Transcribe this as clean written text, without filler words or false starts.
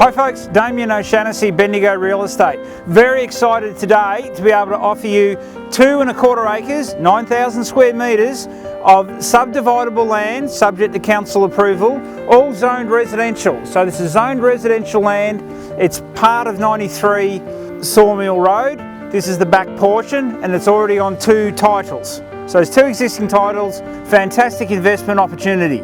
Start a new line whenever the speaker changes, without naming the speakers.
Hi folks, Damien O'Shannessy, Bendigo Real Estate. Very excited today to be able to offer you 2¼ acres, 9,000 square metres of subdividable land subject to council approval, all zoned residential. So this is zoned residential land. It's part of 93 Sawmill Road. This is the back portion and it's already on 2 titles. So there's 2 existing titles, fantastic investment opportunity.